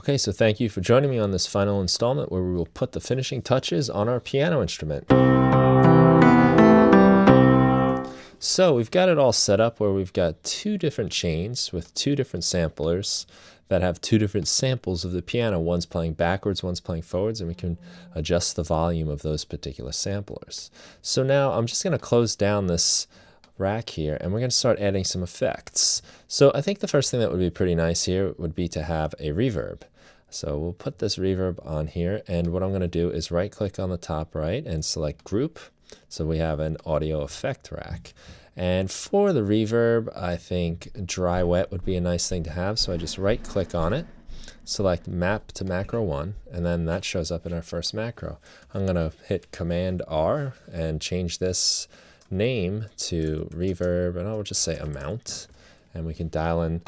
Okay, so thank you for joining me on this final installment where we will put the finishing touches on our piano instrument. So we've got it all set up where we've got two different chains with two different samplers that have two different samples of the piano. One's playing backwards, one's playing forwards, and we can adjust the volume of those particular samplers. So now I'm just going to close down this rack here and we're going to start adding some effects. So I think the first thing that would be pretty nice here would be to have a reverb. So we'll put this reverb on here, and what I'm going to do is right click on the top right and select group. So we have an audio effect rack. And for the reverb, I think dry wet would be a nice thing to have. So I just right click on it, select map to macro 1, and then that shows up in our first macro. I'm going to hit Command R and change this name to reverb, and I'll just say amount, and we can dial in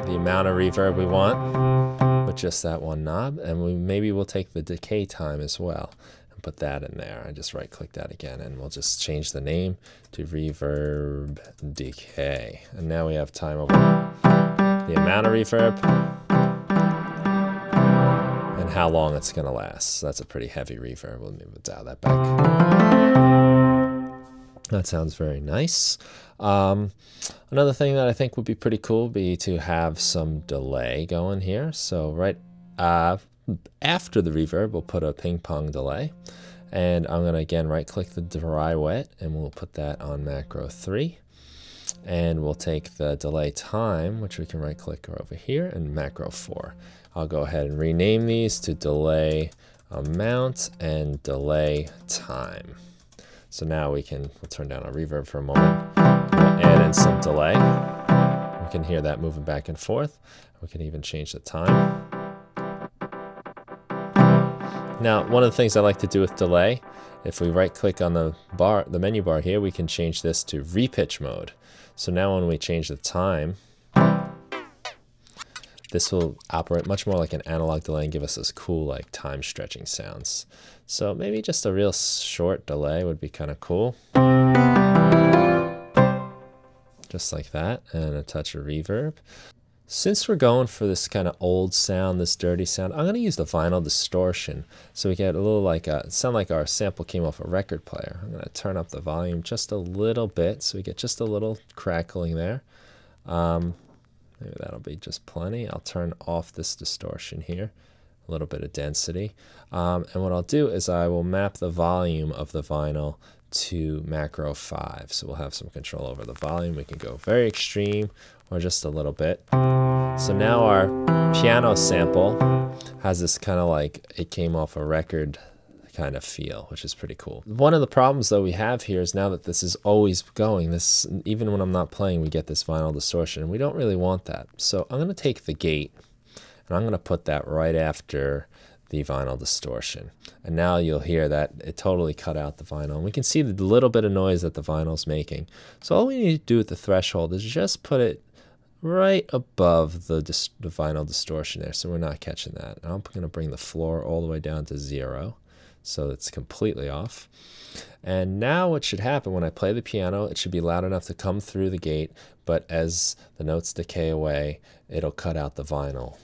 the amount of reverb we want with just that one knob, and maybe we'll take the decay time as well and put that in there. I just right click that again and we'll just change the name to reverb decay, and now we have time over the amount of reverb and how long it's going to last. So that's a pretty heavy reverb. We'll dial that back. That sounds very nice. Another thing that I think would be pretty cool would be to have some delay going here. So right after the reverb, we'll put a ping pong delay. And I'm going to again right click the dry wet and we'll put that on macro 3. And we'll take the delay time, which we can right click over here, and macro 4. I'll go ahead and rename these to delay amount and delay time. So now we'll turn down our reverb for a moment. We'll add in some delay. We can hear that moving back and forth. We can even change the time. Now, one of the things I like to do with delay, if we right click on the menu bar here, we can change this to repitch mode. So now when we change the time, this will operate much more like an analog delay and give us this cool like time stretching sounds. So maybe just a real short delay would be kind of cool. Just like that, and a touch of reverb. Since we're going for this kind of old sound, this dirty sound, I'm going to use the vinyl distortion. So we get a little like sound like our sample came off a record player. I'm going to turn up the volume just a little bit so we get just a little crackling there. Maybe that'll be just plenty. I'll turn off this distortion here, a little bit of density. And what I'll do is I will map the volume of the vinyl to macro 5. So we'll have some control over the volume. We can go very extreme or just a little bit. So now our piano sample has this kind of like it came off a record kind of feel, which is pretty cool. One of the problems though we have here is now that this is always going, even when I'm not playing, we get this vinyl distortion, and we don't really want that. So I'm going to take the gate and I'm going to put that right after the vinyl distortion, and now you'll hear that it totally cut out the vinyl, and we can see the little bit of noise that the vinyl's making. So all we need to do with the threshold is just put it right above the vinyl distortion there, so we're not catching that. And I'm going to bring the floor all the way down to 0. So it's completely off. And now what should happen when I play the piano, it should be loud enough to come through the gate, but as the notes decay away, it'll cut out the vinyl.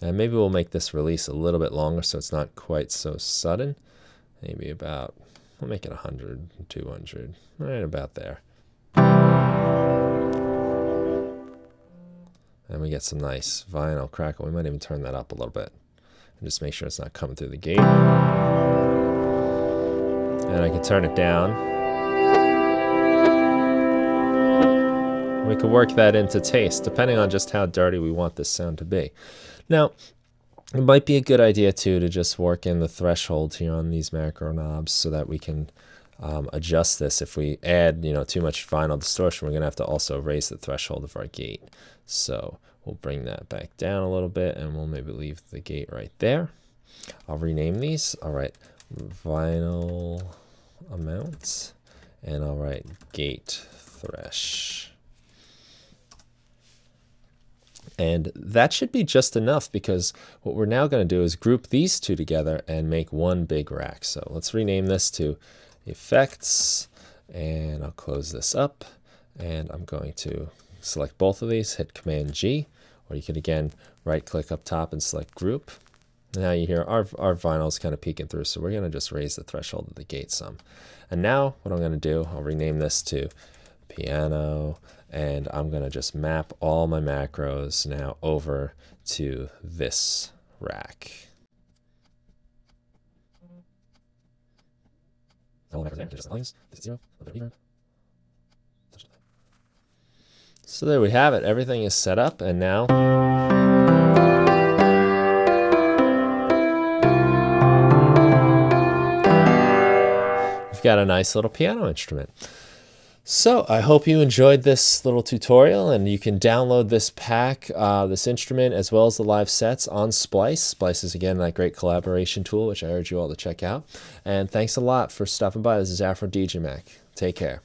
And maybe we'll make this release a little bit longer so it's not quite so sudden. Maybe about, we'll make it 100, 200, right about there. And we get some nice vinyl crackle. We might even turn that up a little bit and just make sure it's not coming through the gate. And I can turn it down. We can work that into taste, depending on just how dirty we want this sound to be. Now, it might be a good idea too to just work in the threshold here on these macro knobs so that we can adjust this. If we add too much vinyl distortion, we're going to have to also raise the threshold of our gate. So we'll bring that back down a little bit, and we'll maybe leave the gate right there. I'll rename these. All right, vinyl amount, and I'll write gate thresh. And that should be just enough, because what we're now going to do is group these two together and make one big rack. So let's rename this to effects, And I'll close this up, and I'm going to select both of these, hit Command G, or you can again right click up top and select group. Now you hear our vinyl is kind of peeking through, so we're going to just raise the threshold of the gate some. And now what I'm going to do, I'll rename this to piano, and I'm going to just map all my macros now over to this rack. So there we have it. Everything is set up, and now we've got a nice little piano instrument. So I hope you enjoyed this little tutorial, and you can download this pack, this instrument, as well as the live sets on Splice. Splice is, again, that great collaboration tool, which I urge you all to check out. And thanks a lot for stopping by. This is AfroDJMac. Take care.